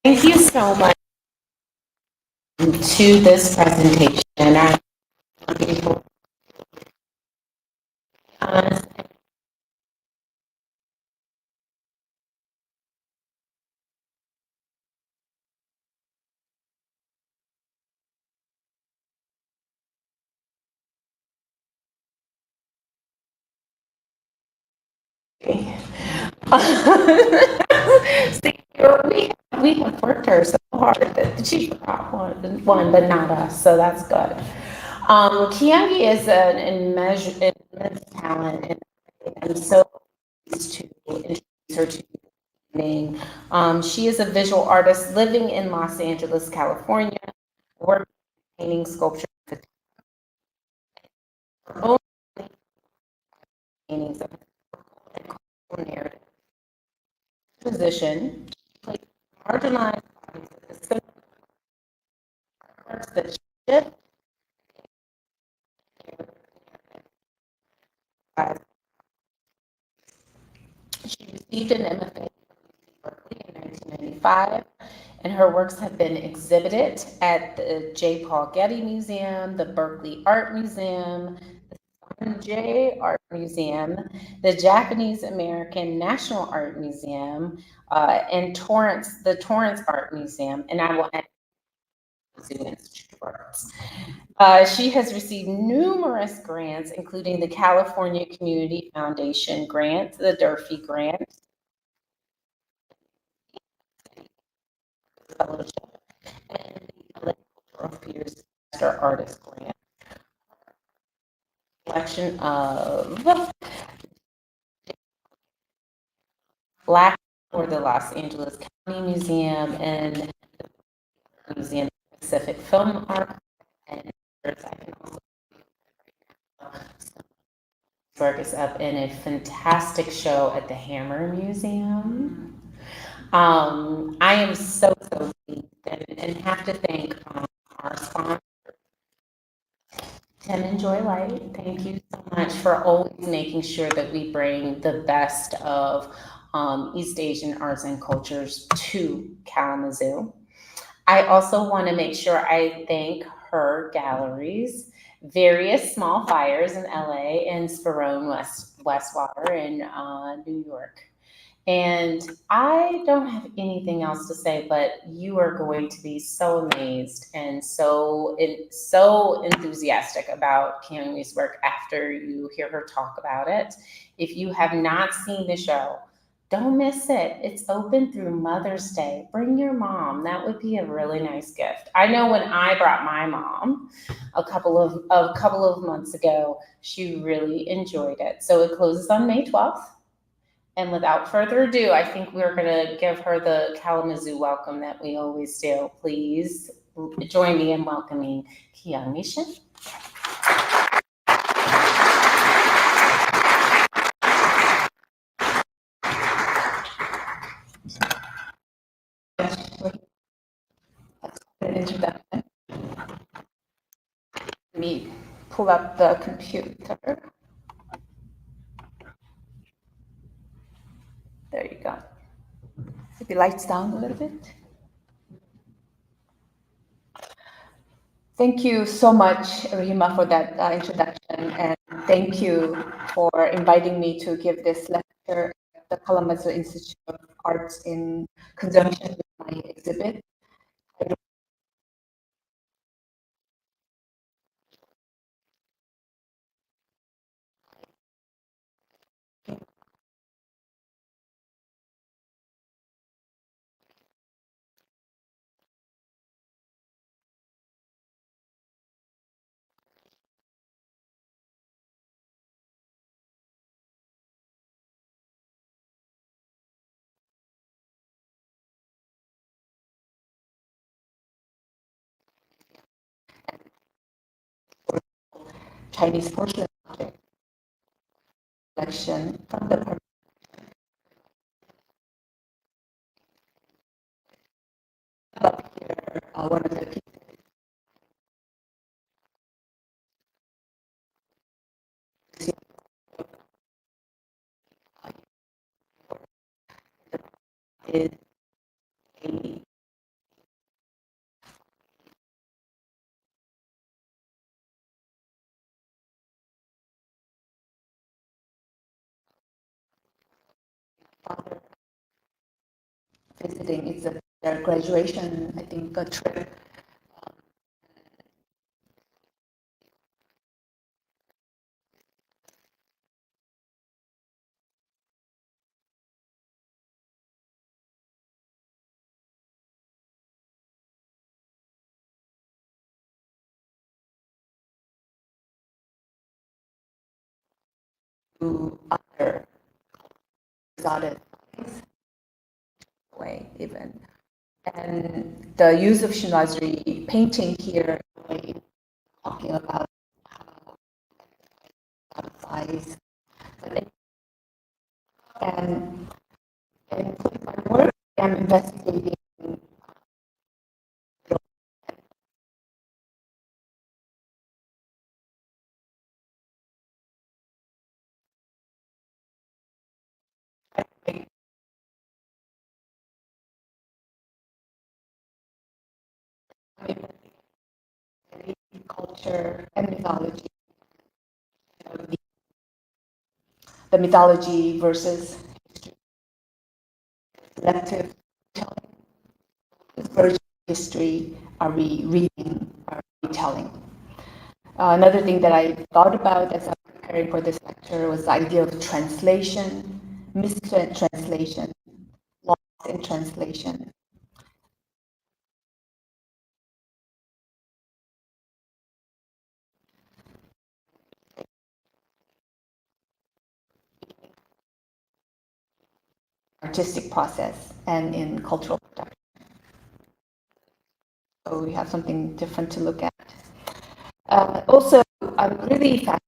Thank you so much to this presentation. I'm looking forward to See, we have worked her so hard that she forgot one, but not us, so that's good. Kyungmi is an immense talent, and I'm so pleased to introduce her to you evening. She is a visual artist living in Los Angeles, California, working painting, sculpture, her own paintings of historical narrative position, marginalized bodies at the center of arts that shift as she received an MFA from Berkeley in 1995, and her works have been exhibited at the J. Paul Getty Museum, the Berkeley Art Museum, the Sonje Art Museum, the Japanese American National Art Museum, and the Torrance Art Museum, and I will add Zoo Institute of Arts. She has received numerous grants, including the California Community Foundation grant, the Durfee Grant Fellowship, and the Cultural Peers Master Artist Grant. Collection of Black for the Los Angeles County Museum and the Museum of Pacific Film Art, and I can also work is up in a fantastic show at the Hammer Museum. I am so pleased and have to thank our sponsor, Tim and Joy Light. Thank you so much for always making sure that we bring the best of East Asian arts and cultures to Kalamazoo. I also want to make sure I thank her galleries, Various Small Fires in LA and Sperone Westwater in New York. And I don't have anything else to say, but you are going to be so amazed and so enthusiastic about Kyungmi's work after you hear her talk about it. If you have not seen the show, don't miss it. It's open through Mother's Day. Bring your mom. That would be a really nice gift. I know when I brought my mom a couple of months ago, she really enjoyed it. So it closes on May 12th. And without further ado, I think we're going to give her the Kalamazoo welcome that we always do. Please join me in welcoming Kyungmi Shin. Introduction. Let me pull up the computer. There you go. If the lights down a little bit. Thank you so much, Rima, for that introduction, and thank you for inviting me to give this lecture at the Kalamazoo Institute of Arts in conjunction with my exhibit. Chinese porcelain object collection from the up here. One of the pieces is a visiting. It's their graduation, I think, a trip. To other exotic way even. And the use of chinoiserie painting here, really talking about size, and with my work, I'm investigating culture and mythology. The mythology versus collective telling. Which version of history are we reading, are we telling? Another thing that I thought about as I was preparing for this lecture was the idea of translation, mistranslation, lost in translation. Artistic process and in cultural production. So we have something different to look at. Also, I'm really fascinated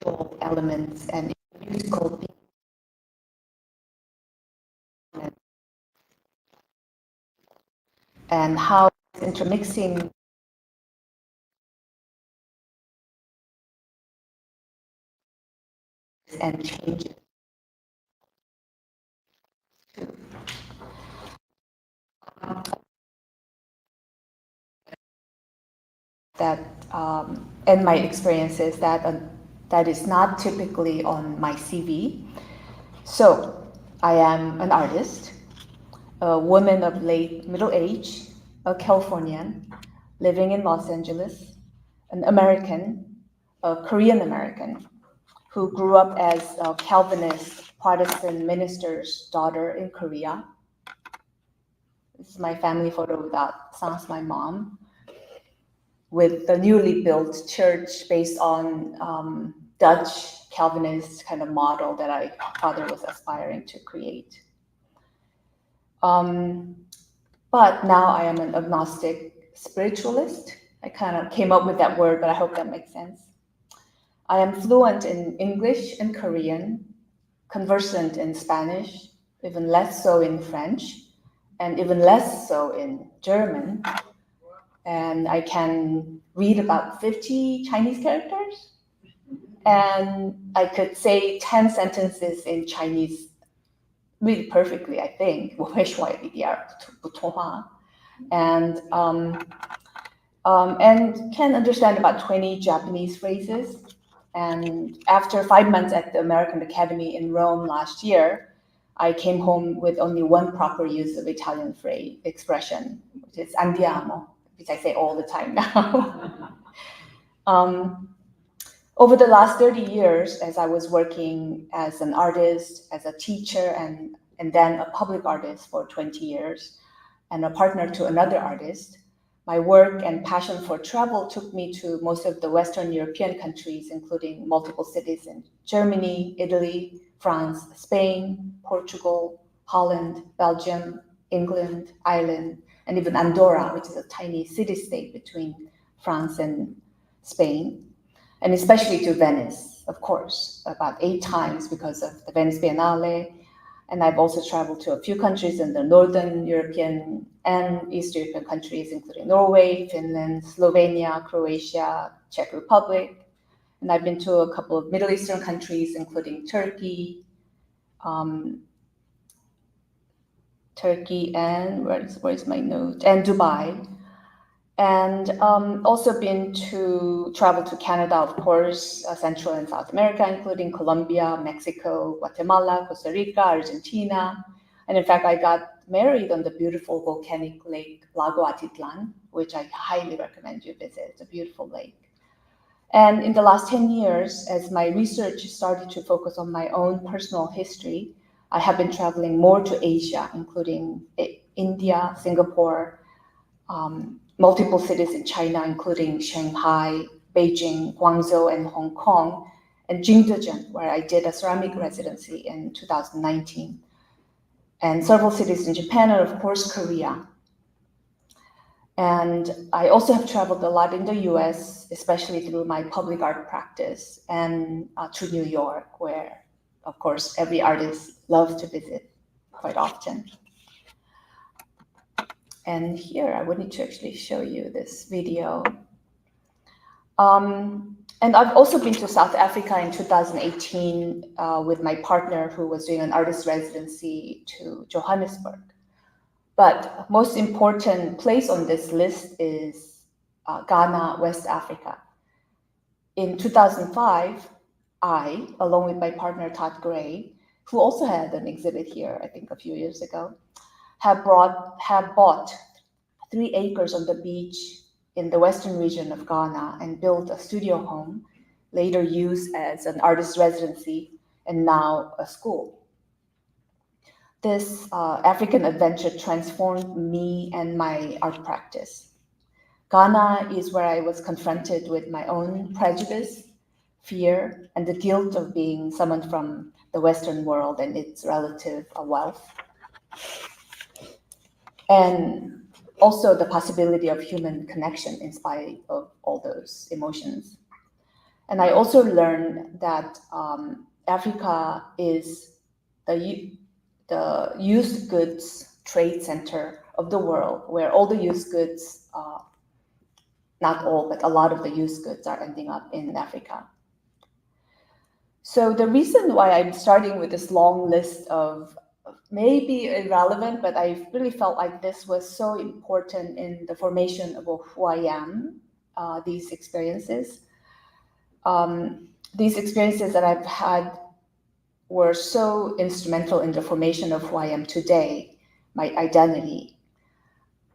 with elements and musical and how it's intermixing and changes. That and my experiences that is not typically on my CV. So I am an artist, a woman of late middle age, a Californian, living in Los Angeles, an American, a Korean American, who grew up as a Calvinist Protestant minister's daughter in Korea. This is my family photo that sans my mom, with the newly built church based on Dutch Calvinist kind of model that I father was aspiring to create. But now I am an agnostic spiritualist. I kind of came up with that word, but I hope that makes sense. I am fluent in English and Korean, conversant in Spanish, even less so in French, and even less so in German. And I can read about 50 Chinese characters. And I could say 10 sentences in Chinese really perfectly, I think. 我会说一点普通话. And can understand about 20 Japanese phrases. And after 5 months at the American Academy in Rome last year, I came home with only one proper use of Italian phrase expression, which is andiamo, which I say all the time now. Over the last 30 years, as I was working as an artist, as a teacher, and then a public artist for 20 years, and a partner to another artist, my work and passion for travel took me to most of the Western European countries, including multiple cities in Germany, Italy, France, Spain, Portugal, Holland, Belgium, England, Ireland, and even Andorra, which is a tiny city-state between France and Spain, and especially to Venice, of course, about 8 times because of the Venice Biennale. And I've also traveled to a few countries in the Northern European and East European countries, including Norway, Finland, Slovenia, Croatia, Czech Republic. And I've been to a couple of Middle Eastern countries, including Turkey, and where's my note? And Dubai. And also been to travel to Canada, of course, Central and South America, including Colombia, Mexico, Guatemala, Costa Rica, Argentina. And in fact, I got married on the beautiful volcanic lake Lago Atitlan, which I highly recommend you visit. It's a beautiful lake. And in the last 10 years, as my research started to focus on my own personal history, I have been traveling more to Asia, including India, Singapore, multiple cities in China, including Shanghai, Beijing, Guangzhou, and Hong Kong, and Jingdezhen, where I did a ceramic residency in 2019, and several cities in Japan, and of course, Korea. And I also have traveled a lot in the US, especially through my public art practice, and to New York, where, of course, every artist loves to visit quite often. And here, I wanted to actually show you this video. And I've also been to South Africa in 2018 with my partner who was doing an artist residency to Johannesburg. But most important place on this list is Ghana, West Africa. In 2005, I, along with my partner Todd Gray, who also had an exhibit here, I think a few years ago, have bought 3 acres on the beach in the western region of Ghana and built a studio home, later used as an artist residency and now a school. This African adventure transformed me and my art practice. Ghana is where I was confronted with my own prejudice, fear, and the guilt of being someone from the Western world and its relative wealth. And also the possibility of human connection in spite of all those emotions. And I also learned that Africa is the used goods trade center of the world, where all the used goods, not all, but a lot of the used goods are ending up in Africa. So the reason why I'm starting with this long list of maybe irrelevant, but I really felt like this was so important in the formation of who I am, these experiences. These experiences that I've had were so instrumental in the formation of who I am today, my identity.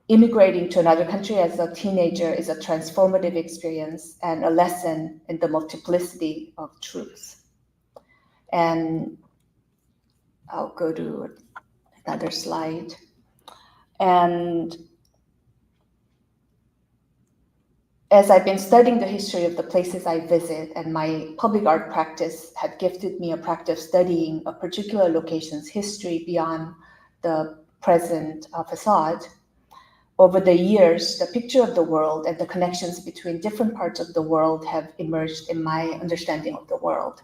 Immigrating to another country as a teenager is a transformative experience and a lesson in the multiplicity of truths. And I'll go to another slide. And as I've been studying the history of the places I visit, and my public art practice had gifted me a practice studying a particular location's history beyond the present facade, over the years, the picture of the world and the connections between different parts of the world have emerged in my understanding of the world.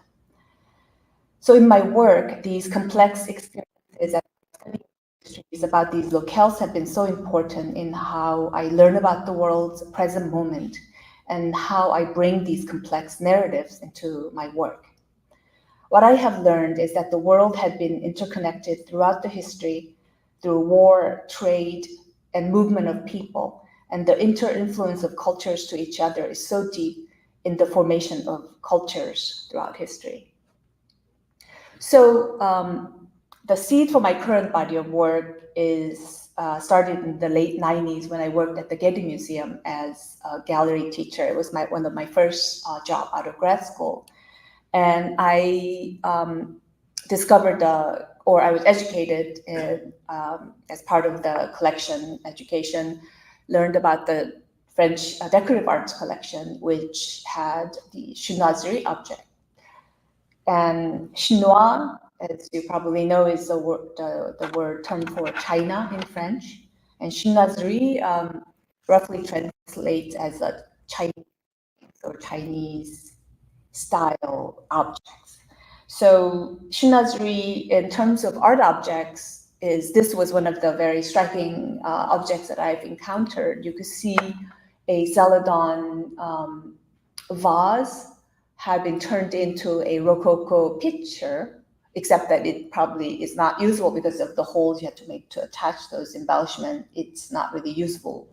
So in my work, these complex experiences and histories about these locales have been so important in how I learn about the world's present moment and how I bring these complex narratives into my work. What I have learned is that the world had been interconnected throughout the history through war, trade, and movement of people, and the inter-influence of cultures to each other is so deep in the formation of cultures throughout history. So the seed for my current body of work is started in the late 90s when I worked at the Getty Museum as a gallery teacher. It was one of my first job out of grad school. And I discovered or I was educated in, as part of the collection education, learned about the French decorative arts collection, which had the chinoiserie object. And chinois, as you probably know, is the word term for China in French. And chinoiserie roughly translates as a Chinese or Chinese style objects. So chinoiserie, in terms of art objects, this was one of the very striking objects that I've encountered. You could see a Celadon vase had been turned into a Rococo picture, except that it probably is not usable because of the holes you have to make to attach those embellishments. It's not really usable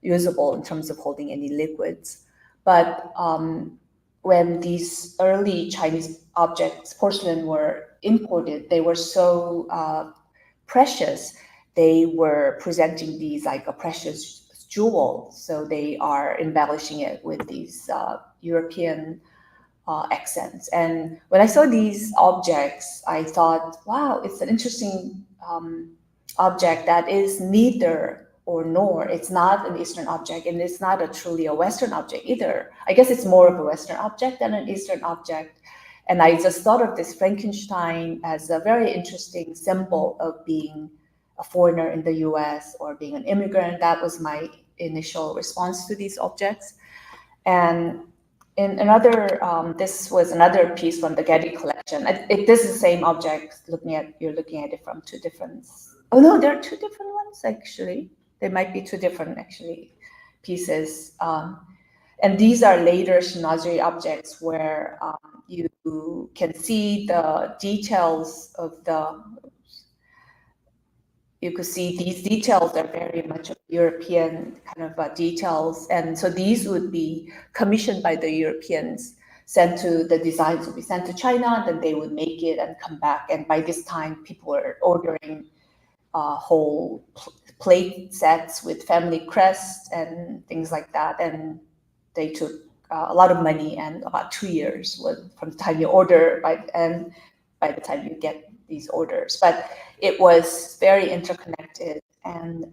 usable in terms of holding any liquids. But when these early Chinese objects, porcelain, were imported, they were so precious. They were presenting these like a precious jewel. So they are embellishing it with these European accents. And when I saw these objects, I thought, wow, it's an interesting object that is neither or nor. It's not an Eastern object, and it's not truly a Western object either. I guess it's more of a Western object than an Eastern object. And I just thought of this Frankenstein as a very interesting symbol of being a foreigner in the US or being an immigrant. That was my initial response to these objects. And in another, this was another piece from the Getty collection. This is the same object. You're looking at it from two different. Oh no, there are two different ones actually. There might be two different actually pieces. And these are later chinoiserie objects where you can see the details of the. You could see these details are very much European kind of details. And so these would be commissioned by the Europeans, the designs would be sent to China, then they would make it and come back. And by this time, people were ordering whole plate sets with family crests and things like that. And they took a lot of money, and about 2 years from the time you order by the time you get these orders. But it was very interconnected and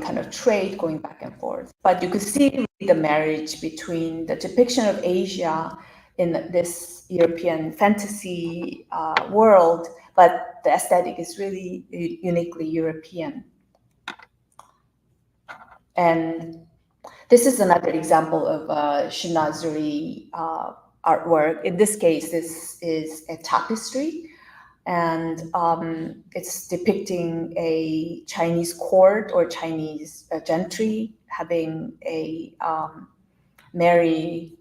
kind of trade going back and forth. But you could see the marriage between the depiction of Asia in this European fantasy world, but the aesthetic is really uniquely European. And this is another example of chinoiserie artwork. In this case, this is a tapestry, and it's depicting a Chinese court or Chinese gentry having a merry,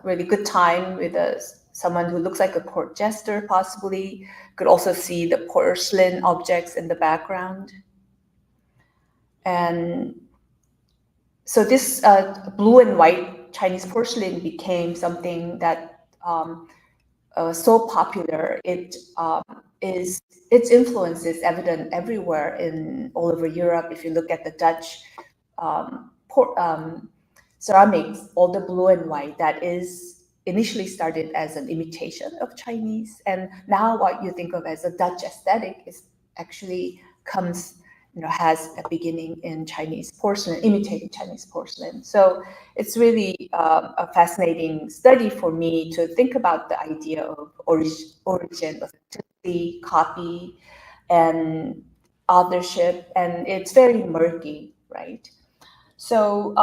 really good time with someone who looks like a court jester, possibly. Could also see the porcelain objects in the background. And so this blue and white Chinese porcelain became something that so popular. Its influence is evident everywhere all over Europe. If you look at the Dutch ceramics, all the blue and white, that is initially started as an imitation of Chinese, and now what you think of as a Dutch aesthetic is actually has a beginning in Chinese porcelain, imitating Chinese porcelain. So it's really a fascinating study for me to think about the idea of origin, authenticity, copy, and authorship, and it's very murky, right? So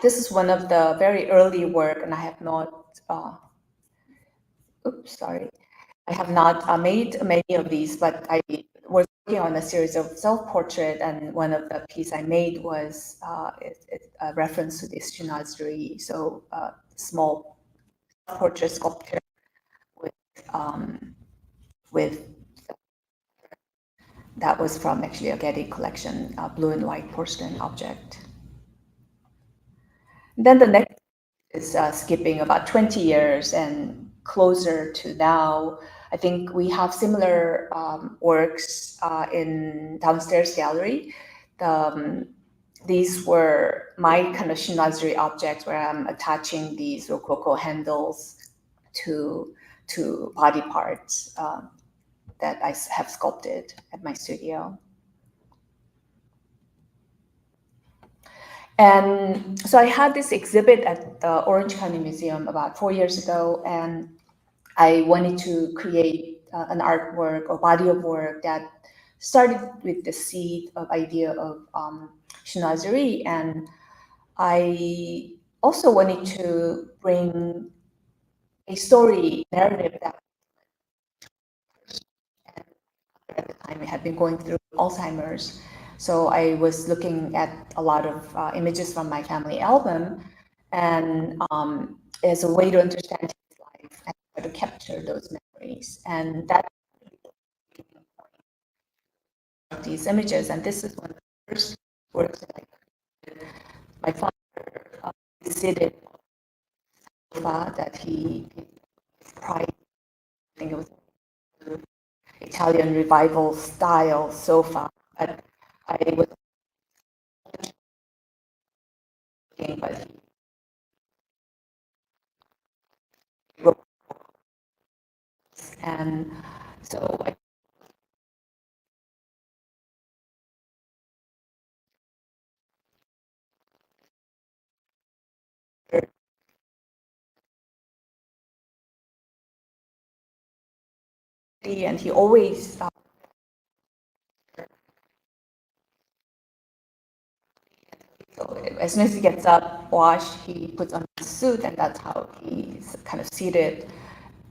this is one of the very early work, and I have not. I have not made many of these, but I was working on a series of self-portrait, and one of the pieces I made was a reference to this chinoiserie, so small portrait sculpture with that was from actually a Getty collection, blue and white porcelain object. Then the next is skipping about 20 years and closer to now. I think we have similar works in downstairs gallery. These were my kind of chinoiserie objects where I'm attaching these Rococo handles to body parts that I have sculpted at my studio. And so I had this exhibit at the Orange County Museum about 4 years ago, and I wanted to create an artwork or body of work that started with the seed of idea of chinoiserie, and I also wanted to bring a story narrative that at the time I had been going through Alzheimer's. So I was looking at a lot of images from my family album, and as a way to understand his life and try to capture those memories. And that these images, and this is one of the first works that I created. My father visited sofa that he pride. I think it was Italian revival style sofa. But I was looking, but he wrote, and so I and he always so as soon as he gets up, wash, he puts on his suit, and that's how he's kind of seated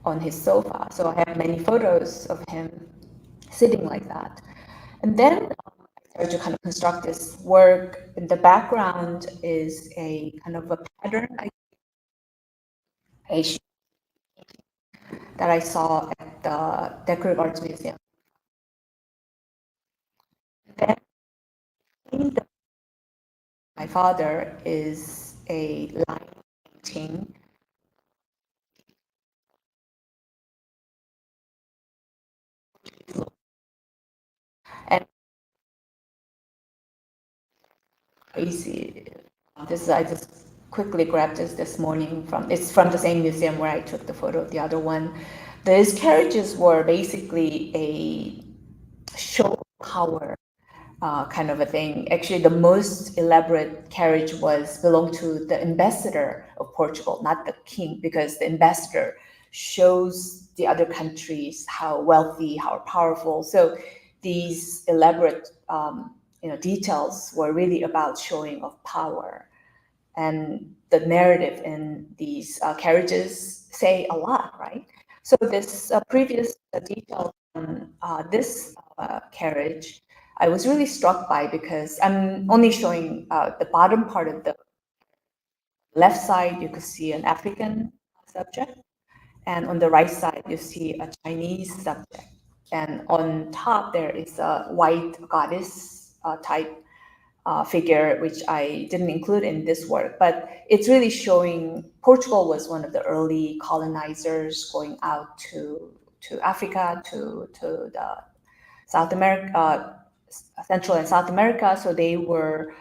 on his sofa. So I have many photos of him sitting like that. And then I started to kind of construct this work. In the background is a kind of a pattern that I saw at the Decorative Arts Museum. Then my father is a line painting. And crazy. I just quickly grabbed this morning it's from the same museum where I took the photo of the other one. These carriages were basically a show power kind of a thing. Actually, the most elaborate carriage belonged to the ambassador of Portugal, not the king, because the ambassador shows the other countries how wealthy, how powerful. So these elaborate details were really about showing of power. And the narrative in these carriages say a lot, right? So this previous detail on this carriage, I was really struck by because I'm only showing the bottom part of the left side. You could see an African subject, and on the right side you see a Chinese subject, and on top there is a white goddess type figure, which I didn't include in this work, but it's really showing Portugal was one of the early colonizers going out to Africa, to the South America, Central and South America. So they were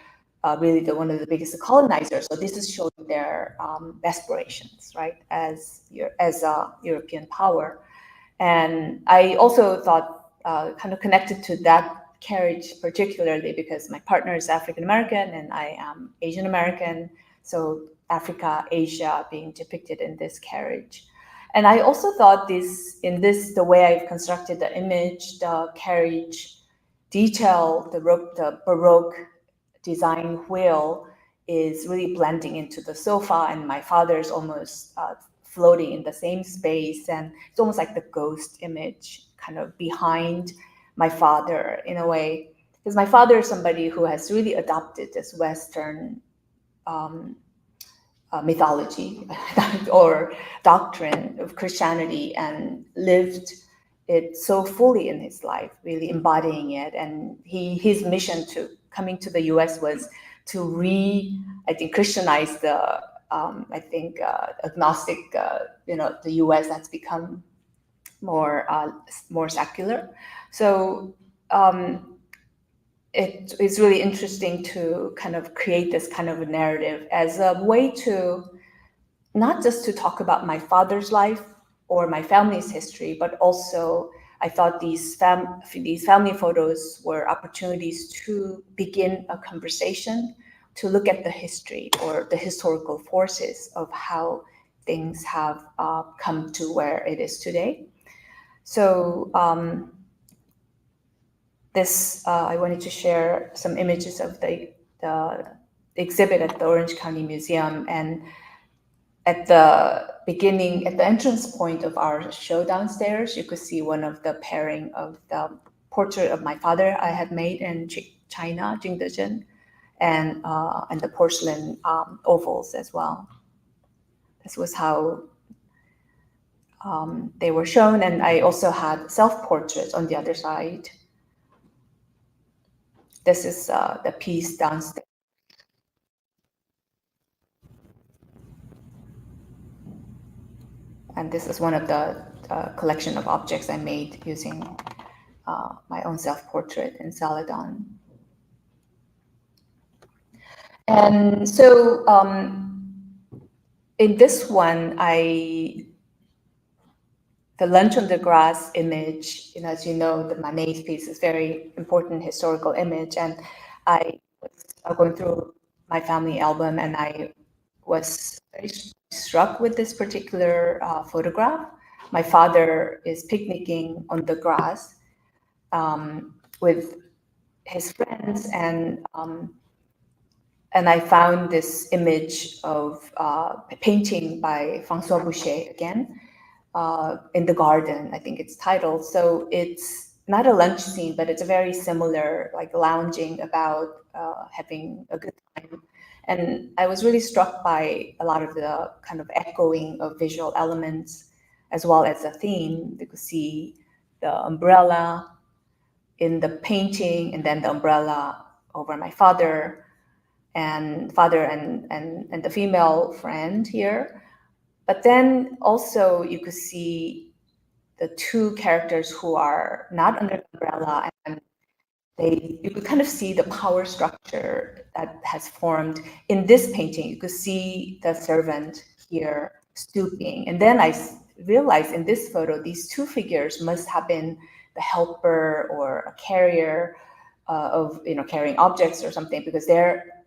really one of the biggest colonizers. So this is showing their aspirations, right, as a European power. And I also thought kind of connected to that carriage particularly because my partner is African American and I am Asian American. So Africa, Asia being depicted in this carriage. And I also thought the way I've constructed the image, the carriage detail, the Baroque design wheel is really blending into the sofa, and my father's almost floating in the same space, and it's almost like the ghost image kind of behind my father in a way, because my father is somebody who has really adopted this Western mythology or doctrine of Christianity and lived it so fully in his life, really embodying it. And his mission to coming to the U.S. was to Christianize the agnostic, the U.S. that's become more secular. So it is really interesting to kind of create this kind of a narrative as a way to not just to talk about my father's life or my family's history, but also I thought these family photos were opportunities to begin a conversation, to look at the history or the historical forces of how things have come to where it is today. So I wanted to share some images of the exhibit at the Orange County Museum. And at the beginning, at the entrance point of our show downstairs, you could see one of the pairing of the portrait of my father I had made in China, Jingdezhen, and the porcelain ovals as well. This was how they were shown. And I also had self-portraits on the other side. This is the piece downstairs. And this is one of the collection of objects I made using my own self-portrait in Celadon. And so in this one, the Lunch on the Grass image, as you know, the Manet's piece is very important historical image. And I was going through my family album, and I was very struck with this particular photograph. My father is picnicking on the grass with his friends, and I found this image of a painting by François Boucher again in the garden. I think it's titled. So it's not a lunch scene, but it's a very similar, like lounging about, having a good time. And I was really struck by a lot of the kind of echoing of visual elements, as well as the theme. You could see the umbrella in the painting, and then the umbrella over my father and the female friend here. But then also you could see the two characters who are not under the umbrella, and you could kind of see the power structure that has formed in this painting. You could see the servant here stooping. And then I realized in this photo, these two figures must have been the helper or a carrier of carrying objects or something, because their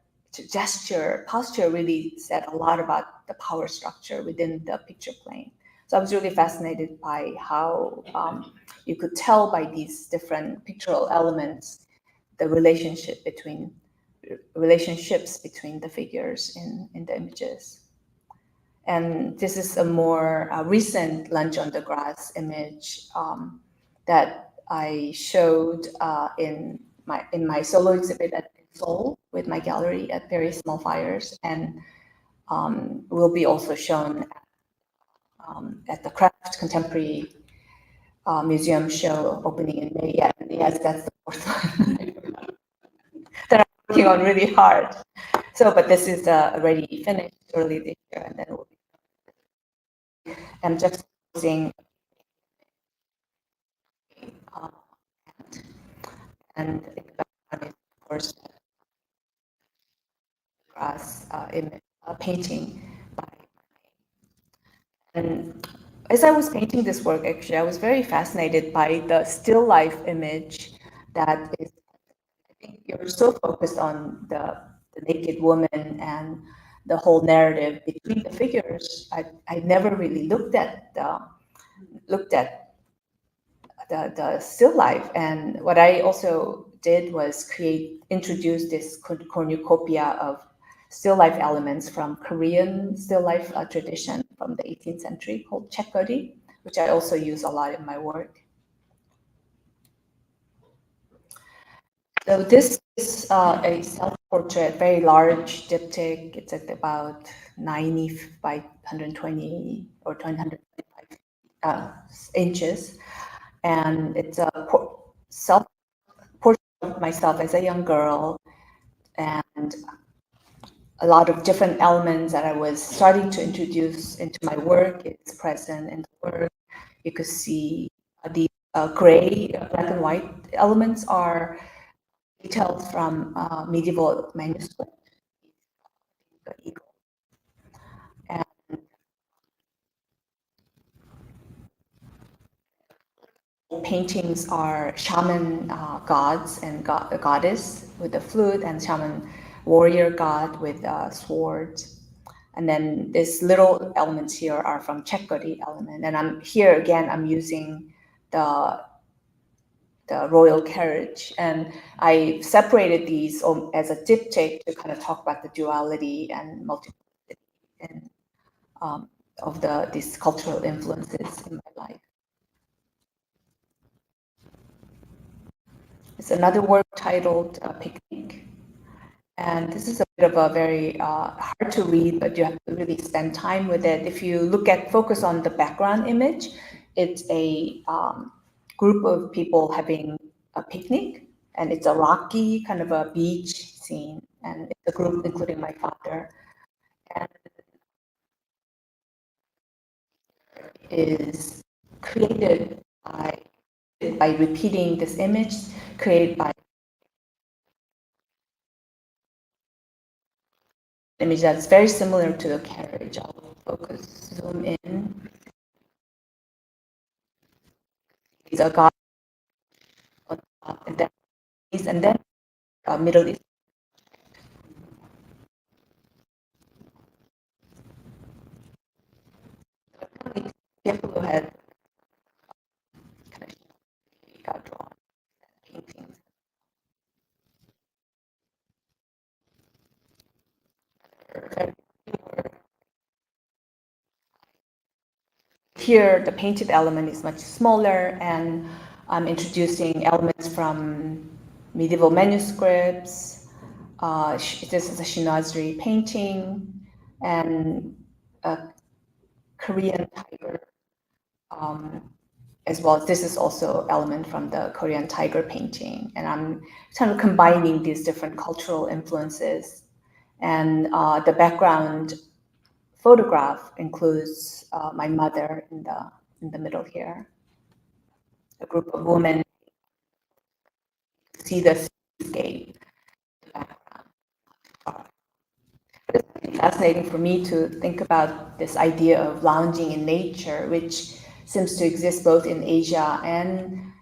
posture really said a lot about the power structure within the picture plane. So I was really fascinated by how you could tell by these different pictorial elements the relationships between the figures in the images. And this is a more recent Lunch on the Grass image that I showed in my solo exhibit at Seoul with my gallery at Very Small Fires, and will be also shown at the Craft Contemporary Museum show opening in May. Yes, that's the fourth one that I'm working on really hard. So, but this is already finished early this year, and then it will be. I'm just using and the background is, of course, grass painting by. And as I was painting this work, actually, I was very fascinated by the still life image that is. I think you're so focused on the naked woman and the whole narrative between the figures. I never really looked at the still life. And what I also did was introduce this cornucopia of still life elements from Korean still life tradition from the 18th century called chekgori, which I also use a lot in my work. So this is a self-portrait, very large diptych. It's at about 90 by 120 or 125 inches. And it's a self-portrait of myself as a young girl, and a lot of different elements that I was starting to introduce into my work is present in the work. You could see the gray, black and white elements are details from medieval manuscript. The eagle. And paintings are shaman gods and goddess with a flute, and shaman warrior god with swords. And then these little elements here are from chekgori element. And I'm using the royal carriage. And I separated these as a diptych to kind of talk about the duality and multiplicity and of these cultural influences in my life. It's another work titled Picnic. And this is a bit of a very hard to read, but you have to really spend time with it. If you focus on the background image, it's a group of people having a picnic. and it's a rocky kind of a beach scene, and it's a group including my father, and is created by repeating this image created by image that's very similar to the carriage. I'll focus, zoom in. These are God on top, and then Middle East. People had kind of got drawn paintings. Here, the painted element is much smaller, and I'm introducing elements from medieval manuscripts. This is a Shinazri painting, and a Korean tiger, as well. This is also element from the Korean tiger painting, and I'm kind of combining these different cultural influences. And the background photograph includes my mother in the middle here. A group of women see the seascape. It's fascinating for me to think about this idea of lounging in nature, which seems to exist both in Asia and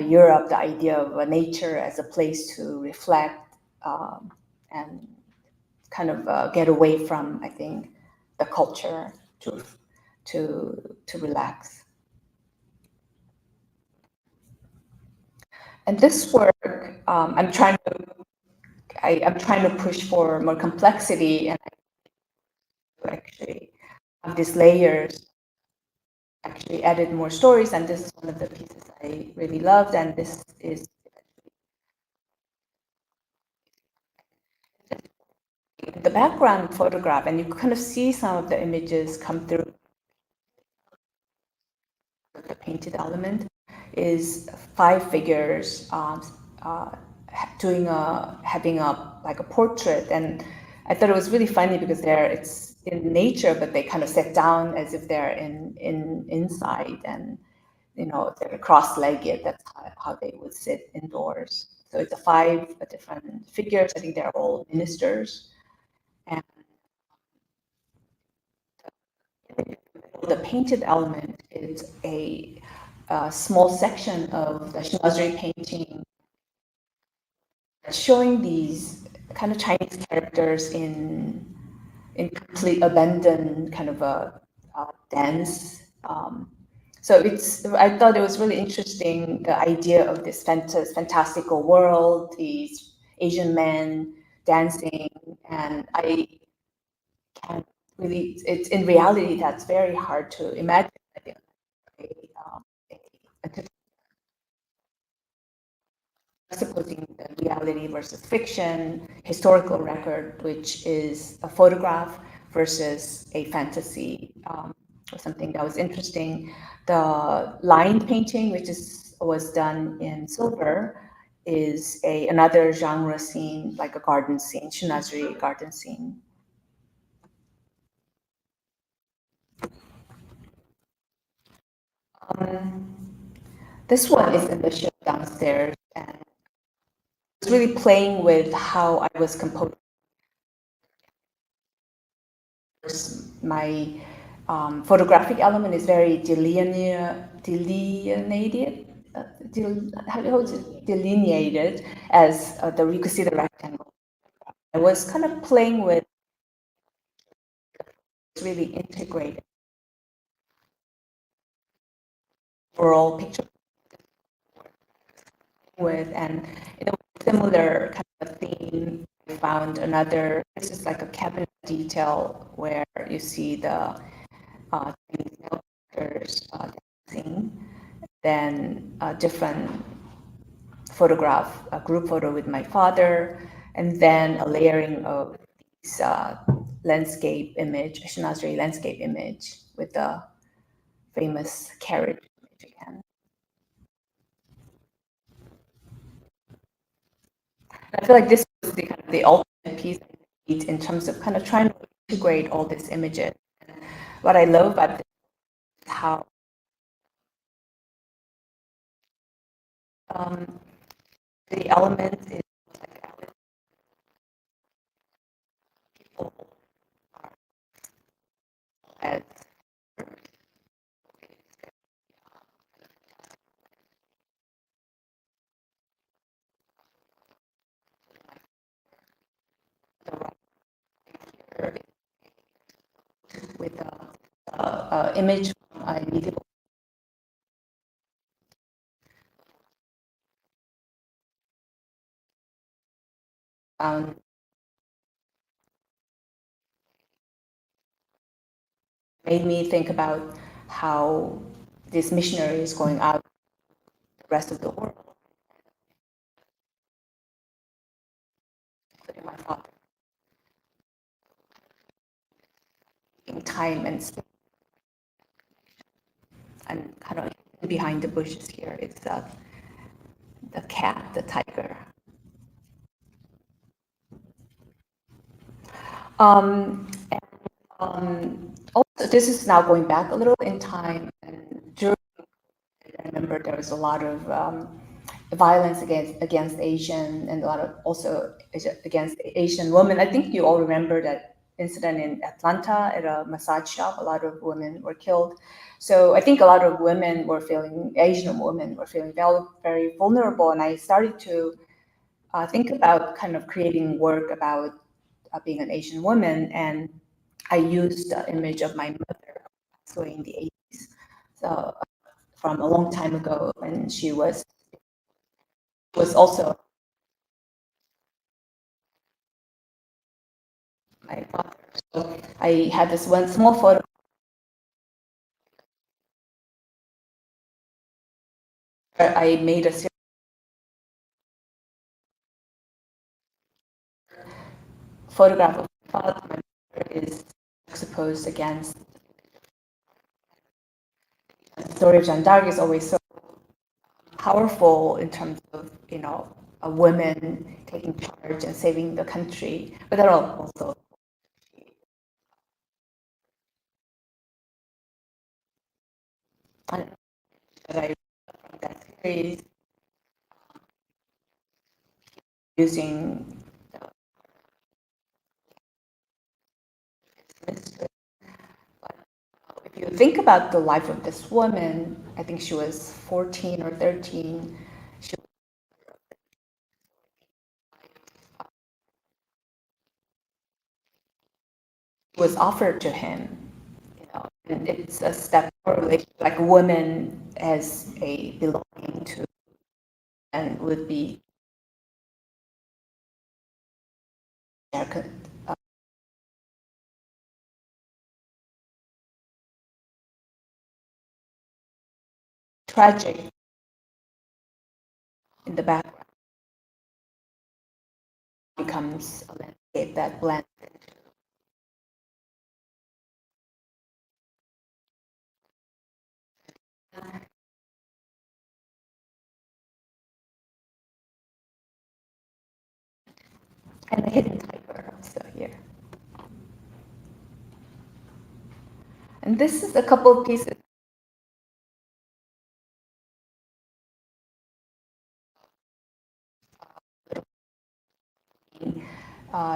Europe. The idea of nature as a place to reflect and kind of get away from, I think, the culture to relax. And this work, I'm trying to push for more complexity, and I actually have these layers. Actually added more stories, and this is one of the pieces I really loved. And this is the background photograph, and you kind of see some of the images come through. The painted element is 5 figures having a portrait, and I thought it was really funny because it's in nature, but they kind of sit down as if they're inside, and they're cross-legged. That's how they would sit indoors. So it's 5 different figures. I think they're all ministers, and the painted element is a small section of the Shinazri painting showing these kind of Chinese characters in complete abandon, kind of a dance. So I thought it was really interesting, the idea of this fantastical world, these Asian men dancing, and I can't really, it's in reality, that's very hard to imagine. Supposing the reality versus fiction, historical record, which is a photograph versus a fantasy, or something that was interesting. The line painting, which was done in silver, is another genre scene, like a garden scene, Shinazri garden scene. This one is in the ship downstairs, and I was really playing with how I was composing. My photographic element is very delineated, as you could see the rectangle. I was kind of playing with, really integrated overall picture with, and similar kind of theme. I found this is like a cabinet detail where you see the characters dancing, then a different photograph, a group photo with my father, and then a layering of this landscape image, Shinazri landscape image with the famous carriage image again. I feel like this was the kind of the ultimate piece in terms of kind of trying to integrate all these images. And what I love about this is how the elements is like people are as the writer with a image from a medieval found made me think about how this missionary is going out the rest of the world. Putting my thought in time and space, and kind of behind the bushes here is the cat, the tiger. Also, this is now going back a little in time, and during, I remember there was a lot of violence against Asian, and a lot of also against Asian women. I think you all remember that incident in Atlanta at a massage shop. A lot of women were killed. So I think a lot of women were feeling, Asian women were feeling very, very vulnerable, and I started to think about kind of creating work about being an Asian woman, and I used the image of my mother, so in the 80s, so from a long time ago, when she was also my father. So I had this one small photo. I made a photograph of my father. My mother is juxtaposed against. The story of Jeanne d'Arc is always so powerful in terms of, you know, a woman taking charge and saving the country, but that also that I from that series using the if you think about the life of this woman, I think she was 14 or 13. She was offered to him, you know, and it's a step forward, like a woman as a belonging to and would be tragic in the background becomes a landscape that blends and a hidden tiger also here. And this is a couple of pieces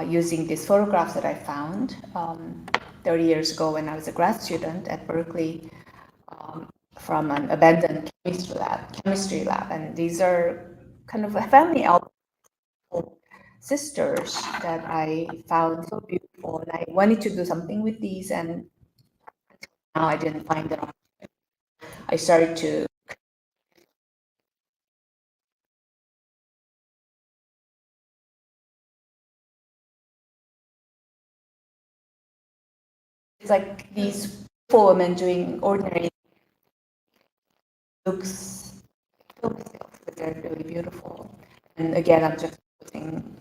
using these photographs that I found 30 years ago when I was a grad student at Berkeley from an abandoned chemistry lab. And these are kind of a family album of sisters that I found so beautiful. And I wanted to do something with these, and now I didn't find it. I started to it's like these beautiful women doing ordinary looks, but they're really beautiful. And again, I'm just putting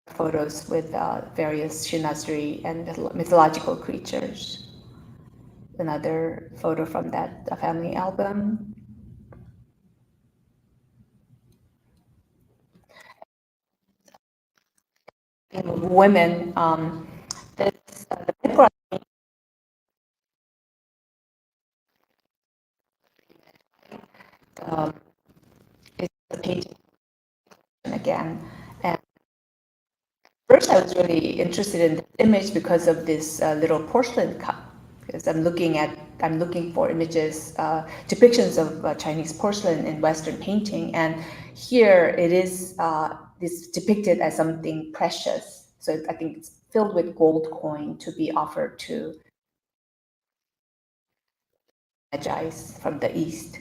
photos with various Shinazri and mythological creatures. Another photo from that family album. women. The background is the painting again. And first, I was really interested in this image because of this little porcelain cup. Because I'm looking for images, depictions of Chinese porcelain in Western painting, and here it is depicted as something precious. So I think it's filled with gold coin to be offered to Magi's from the East.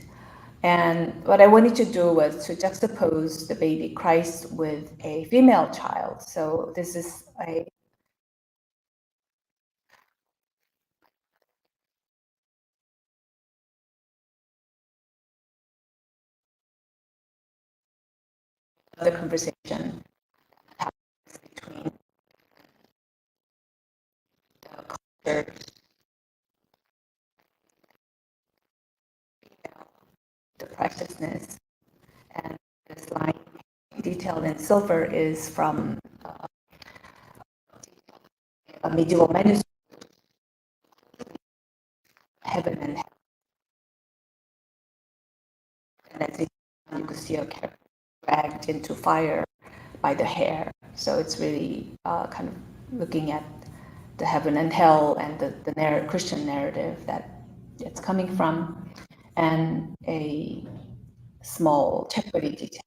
And what I wanted to do was to juxtapose the baby Christ with a female child. So this is the conversation between the cultures, the preciousness, and this line detailed in silver is from a medieval manuscript, Heaven and Hell. And as you could see a character dragged into fire by the hair. So it's really kind of looking at the heaven and hell and the Christian narrative that it's coming from, and a small temporary detail.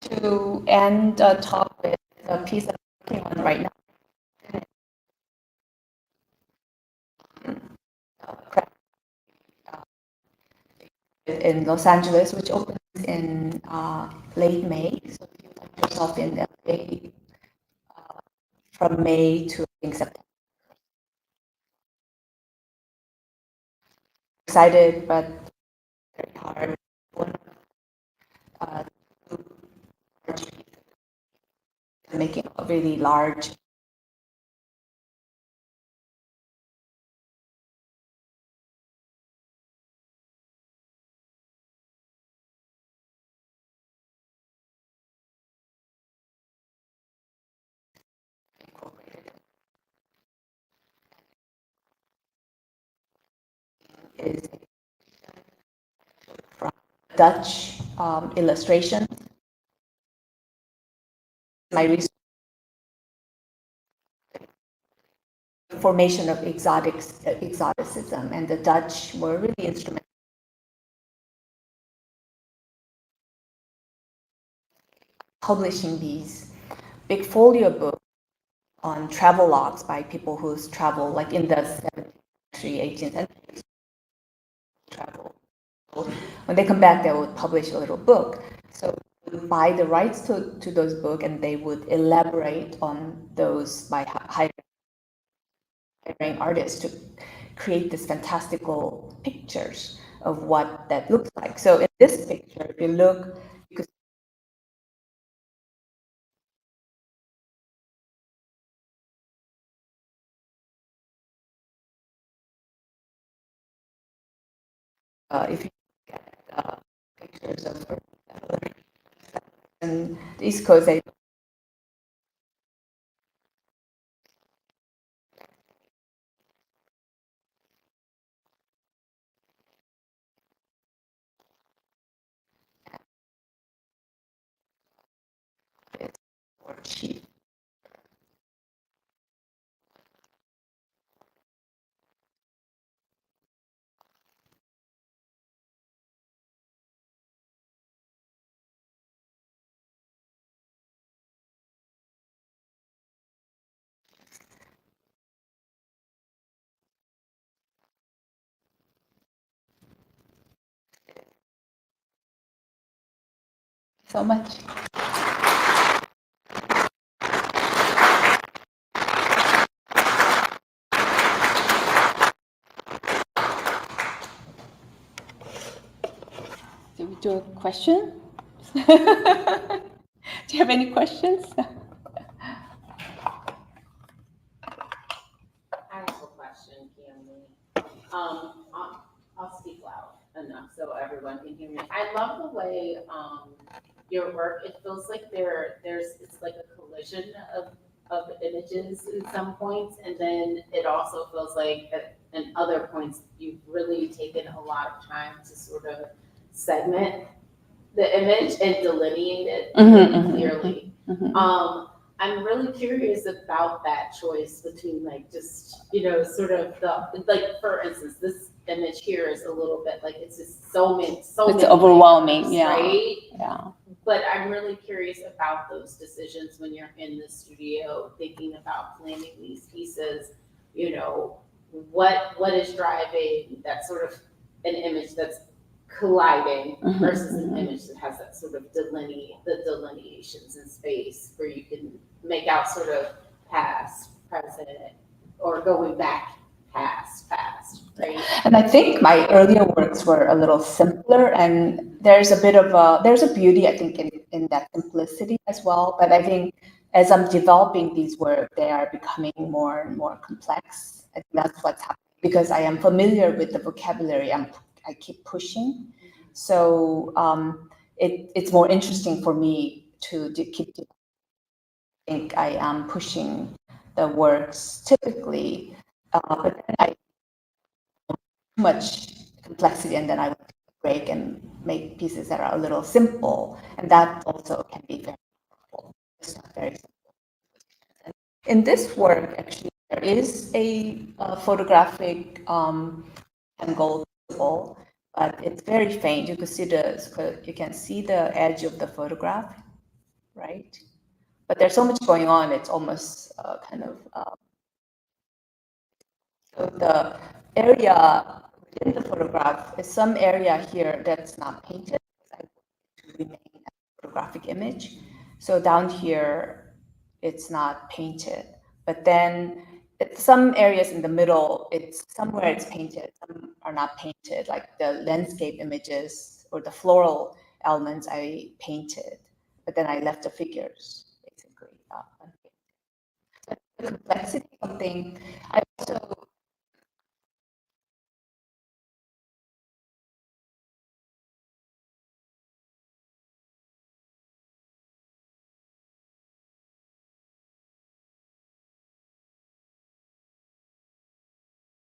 To end talk with a piece I'm working on right now. In Los Angeles, which opens in late May. So if you find yourself in LA from May to I think September. Excited, but very hard. Uh, making a really large is from Dutch illustration. My research formation of exoticism, and the Dutch were really instrumental publishing these big folio books on travel logs by people who's traveled, like in the 17th century, 18th century travel. When they come back, they would publish a little book. So we would buy the rights to those books, and they would elaborate on those by hiring artists to create these fantastical pictures of what that looks like. So in this picture, if you look, you could if you look at pictures of the East Coast, they or cheap. So much. Did we do a question? Do you have any questions? I have a question, Kyungmi. I'll speak loud enough so everyone can hear me. I love the way your work, it feels like it's like a collision of images in some points, and then it also feels like in other points you've really taken a lot of time to sort of segment the image and delineate it clearly. I'm really curious about that choice between like just, sort of like for instance, this image here is a little bit like it's just so many it's overwhelming, layers, yeah. right? Yeah. But I'm really curious about those decisions when you're in the studio thinking about planning these pieces, what is driving that sort of an image that's colliding versus an image that has that sort of delineations in space where you can make out sort of past, present, or going back past, right? And I think my earlier works were a little simpler, and there's a beauty, I think, in that simplicity as well. But I think as I'm developing these work, they are becoming more and more complex. I think that's what's happening because I am familiar with the vocabulary. I keep pushing, so it's more interesting for me to keep. I think I am pushing the works typically, but then I too much complexity, and then I would break and make pieces that are a little simple, and that also can be very helpful. It's not very simple. In this work, actually, there is a photographic angle visible, but it's very faint. You can see the edge of the photograph, right? But there's so much going on. It's almost kind of so the area within the photograph is some area here that's not painted. I want it to remain a photographic image. So down here, it's not painted. But then some areas in the middle, somewhere it's painted, some are not painted, like the landscape images or the floral elements I painted, but then I left the figures basically unpainted. The complexity is something I also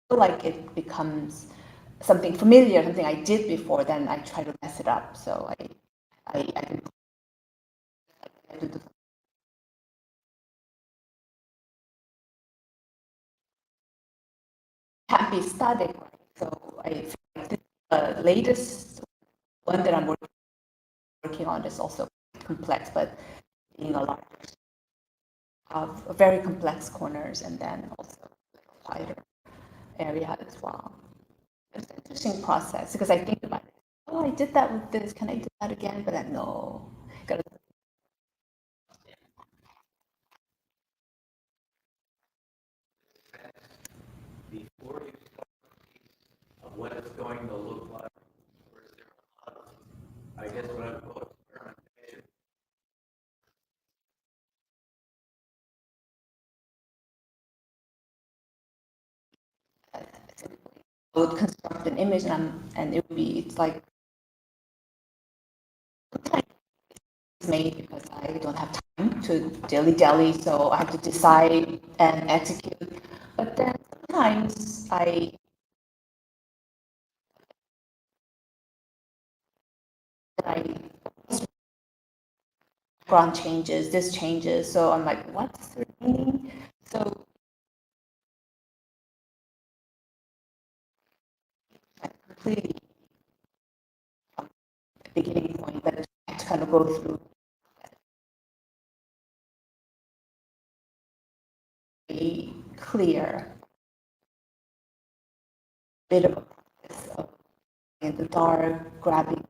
feel like it becomes something familiar, something I did before, then I try to mess it up. So I do the can't be static. So I feel like the latest one that I'm working on is also complex, but being a lot of very complex corners and then also a wider area as well. It's an interesting process because I think about it. Oh, I did that with this. Can I do that again? But then no. Gotta before you start of what it's going to look like, or is there a lot of, I guess what I would call experimentation? I would construct an image and it would be it's like it's made because I don't have time to dilly-dally, so I have to decide and execute. But then sometimes I background changes, this changes, so I'm like, what's the meaning? So I completely beginning point, but I have to kind of go through a clear bit of a process of in the dark, grabbing.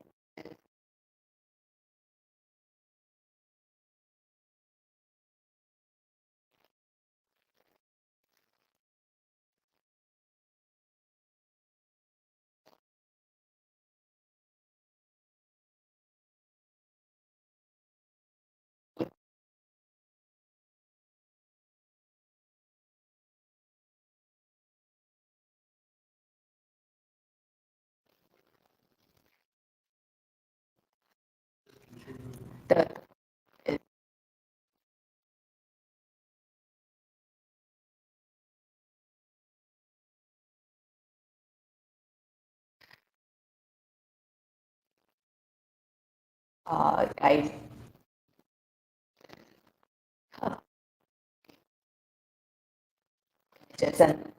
the I just and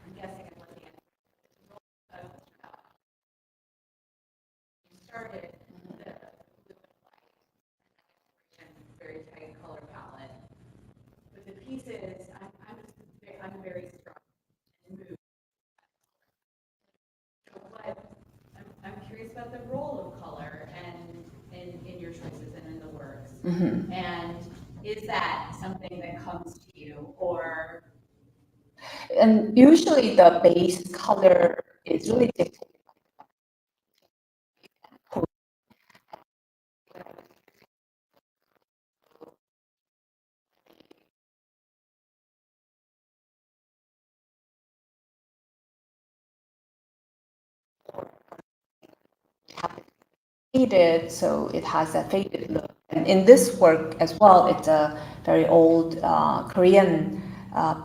I'm guessing I'm looking at you started the blue and very tight color palette, but the pieces I'm very struck and moved. So what I'm curious about the role of color and in your choices and in the works. Mhm. And is that something that comes to you, or And usually the base color is really dictated faded, so it has a faded look. And in this work as well, it's a very old Korean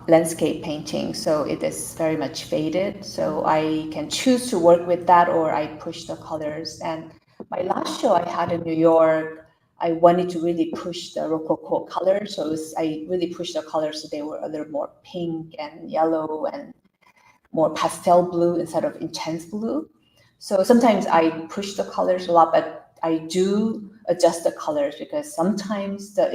landscape painting, so it is very much faded. So I can choose to work with that, or I push the colors. And my last show I had in New York, I wanted to really push the Rococo colors, so I really pushed the colors so they were a little more pink and yellow and more pastel blue instead of intense blue. So sometimes I push the colors a lot, but I do adjust the colors because sometimes the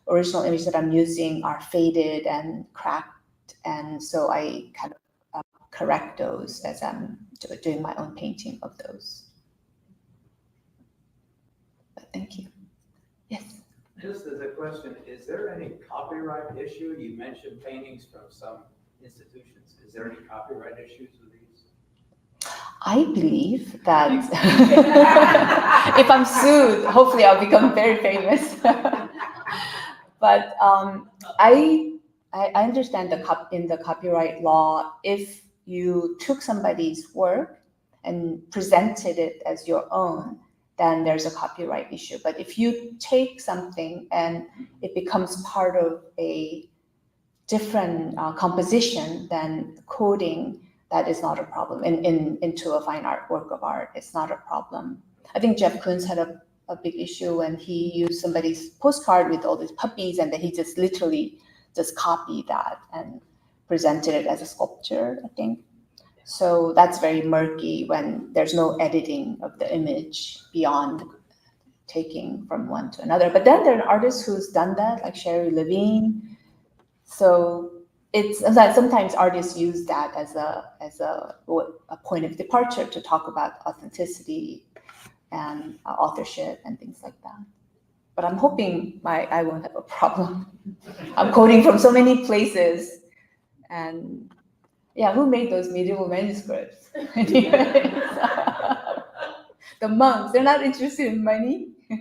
original image that I'm using are faded and cracked. And so I kind of correct those as I'm doing my own painting of those. But thank you. Yes. Just as a question, is there any copyright issue? You mentioned paintings from some institutions. Is there any copyright issues with these? I believe that if I'm sued, hopefully I'll become very famous. But I understand in the copyright law, if you took somebody's work and presented it as your own, then there's a copyright issue. But if you take something and it becomes part of a different composition than coding, that is not a problem. Into a fine art work of art, it's not a problem. I think Jeff Koons had a big issue when he used somebody's postcard with all these puppies, and then he just literally just copied that and presented it as a sculpture, I think. So that's very murky when there's no editing of the image beyond taking from one to another. But then there are artists who's done that, like Sherry Levine. So it's that sometimes artists use that as a point of departure to talk about authenticity and authorship and things like that. But I'm hoping I won't have a problem. I'm quoting from so many places, and yeah, who made those medieval manuscripts? Anyways, the monks, they're not interested in money. Can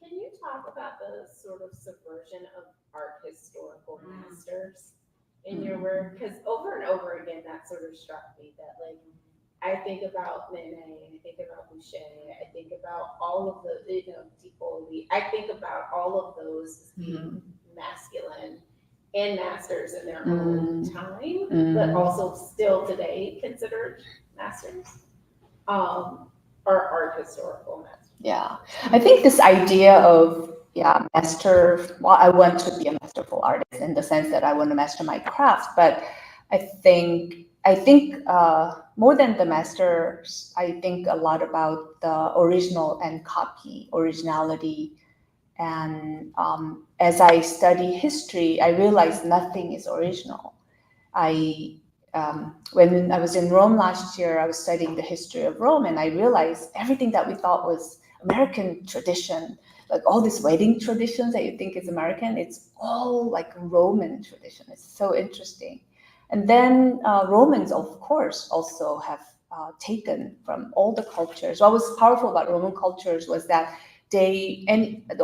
you talk about the sort of subversion of art historical masters in your work? Because over and over again, that sort of struck me that, like, I think about Manet, I think about Boucher, I think about all of the, Dipoli, I think about all of those as being masculine and masters in their own time, but also still today considered masters, or art historical masters. Yeah, I think this idea of master. Well, I want to be a masterful artist in the sense that I want to master my craft, but I think more than the masters, I think a lot about the original and copy, originality. And as I study history, I realize nothing is original. When I was in Rome last year, I was studying the history of Rome, and I realized everything that we thought was American tradition, like all these wedding traditions that you think is American, it's all like Roman tradition. It's so interesting. And then Romans, of course, also have taken from all the cultures. What was powerful about Roman cultures was that the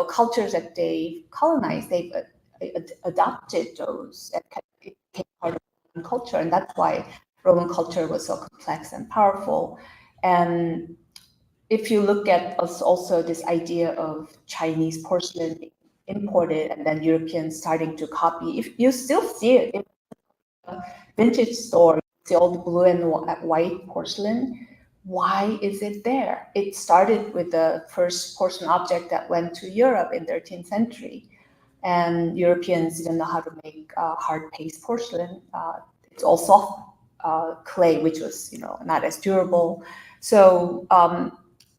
cultures that they colonized, they adopted those and it became part of Roman culture, and that's why Roman culture was so complex and powerful. And if you look at also this idea of Chinese porcelain being imported and then Europeans starting to copy, if you still see it in a vintage store, you see all the blue and white porcelain. Why is it there? It started with the first porcelain object that went to Europe in the 13th century. And Europeans didn't know how to make hard paste porcelain. It's all soft clay, which was not as durable. So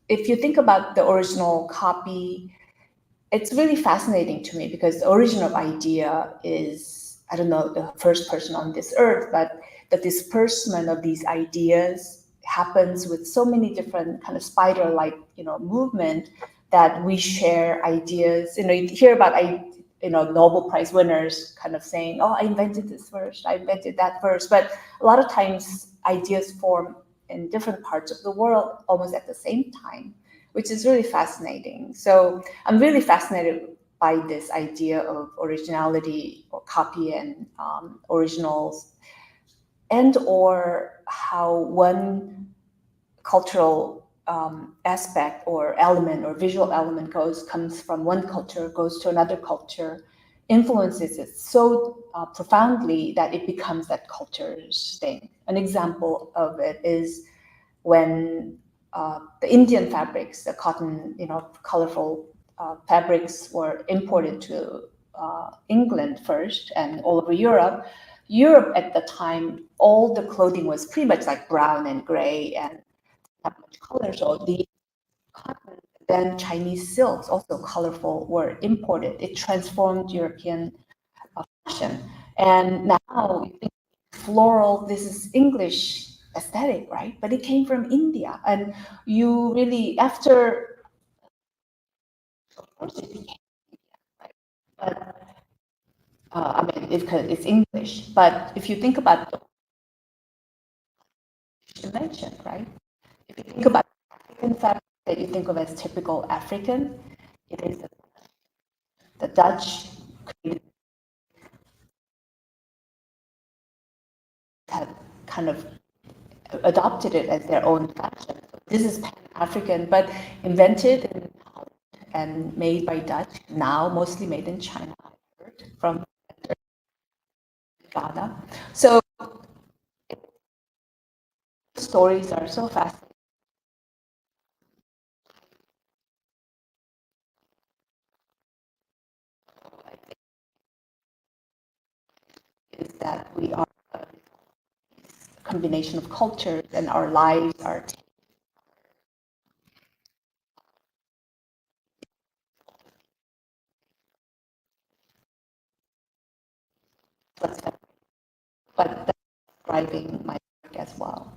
if you think about the original copy, it's really fascinating to me because the origin of idea is, I don't know, the first person on this earth, but the disbursement of these ideas happens with so many different kind of spider-like, movement that we share ideas. You hear about Nobel Prize winners kind of saying, "Oh, I invented this first, I invented that first." But a lot of times ideas form in different parts of the world almost at the same time, which is really fascinating. So I'm really fascinated by this idea of originality or copy and originals, and or how one cultural aspect or element or visual element comes from one culture, goes to another culture, influences it so profoundly that it becomes that culture's thing. An example of it is when the Indian fabrics, the cotton, colorful fabrics were imported to England first and all over Europe. Europe at the time, all the clothing was pretty much like brown and gray and not much color. So the cotton, then Chinese silks, also colorful, were imported. It transformed European fashion. And now you think floral, this is English aesthetic, right? But it came from India. And you really, after, of course it became India, right? But I mean, it's English. But if you think about the invention, right? If you think about African fabric that you think of as typical African, it is the Dutch had kind of adopted it as their own fashion. This is Pan-African, but invented in Holland and made by Dutch, now mostly made in China, I heard, from Ghana. So stories are so fascinating. I think is that we are a combination of cultures and our lives are but that's driving my work as well.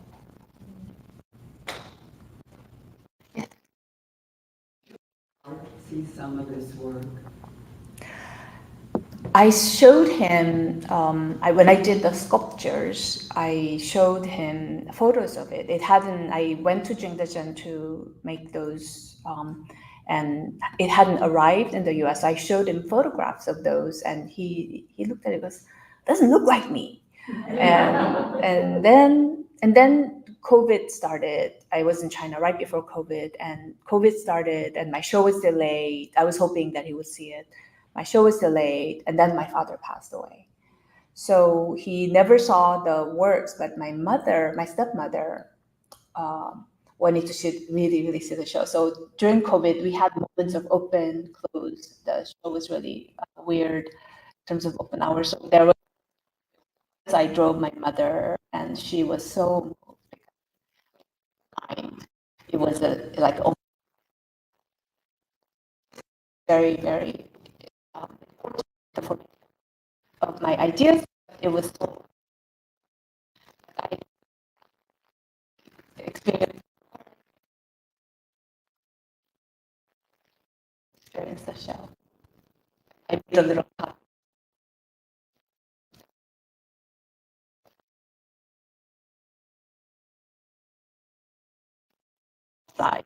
See some of this work. I showed him, when I did the sculptures, I showed him photos of it. I went to Jingdezhen to make those, and it hadn't arrived in the US. I showed him photographs of those, and he looked at it and goes, "Doesn't look like me." And then COVID started. I was in China right before COVID, and COVID started, and my show was delayed. I was hoping that he would see it. My show was delayed, and then my father passed away. So he never saw the works, but my stepmother, wanted to really see the show. So during COVID, we had moments of open, close. The show was really weird in terms of open hours. So there was, I drove my mother, and she was so kind. It was like very, very important of my ideas. It was so I experienced the show. I made a little side.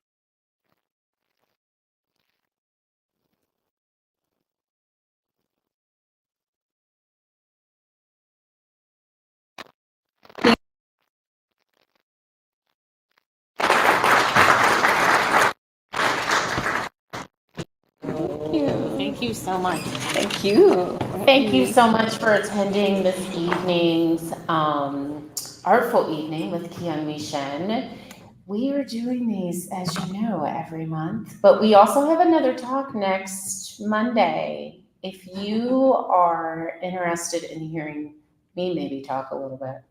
Thank you so much. Thank you. Thank you so much for attending this evening's Artful Evening with Kyungmi Shin. We are doing these, as you know, every month, but we also have another talk next Monday. If you are interested in hearing me maybe talk a little bit,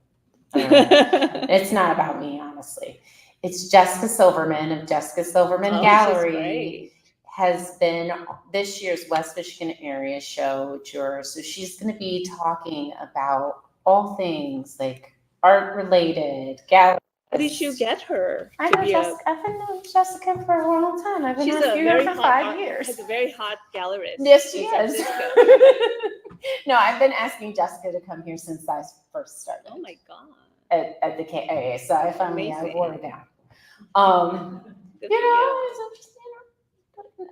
it's not about me, honestly. It's Jessica Silverman of Jessica Silverman Gallery. Has been this year's West Michigan area show juror. So she's going to be talking about all things like art related, gallery. How did you get her? I've to been be a- knowing Jessica for a long time. I've been She's a reviewing very her for hot, 5 years. she's a very hot gallerist. Yes, she in San is. Francisco. No, I've been asking Jessica to come here since I first started Oh my god. at the KAA. So I finally I Amazing. wore it down. Good You for know, it's just,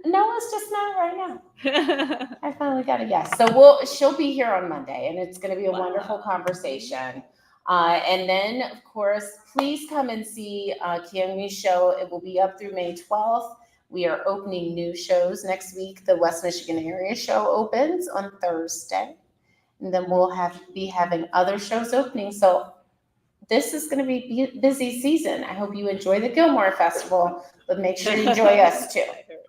no, it's just not right now. you. I finally got a yes. So she'll be here on Monday, and it's going to be a Wow. wonderful conversation. And then, of course, please come and see Kyungmi's show. It will be up through May 12th. We are opening new shows next week. The West Michigan area show opens on Thursday, and then we'll be having other shows opening. So this is going to be a busy season. I hope you enjoy the Gilmore Festival, but make sure you enjoy us too. I heard.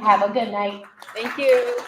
Have a good night. Thank you.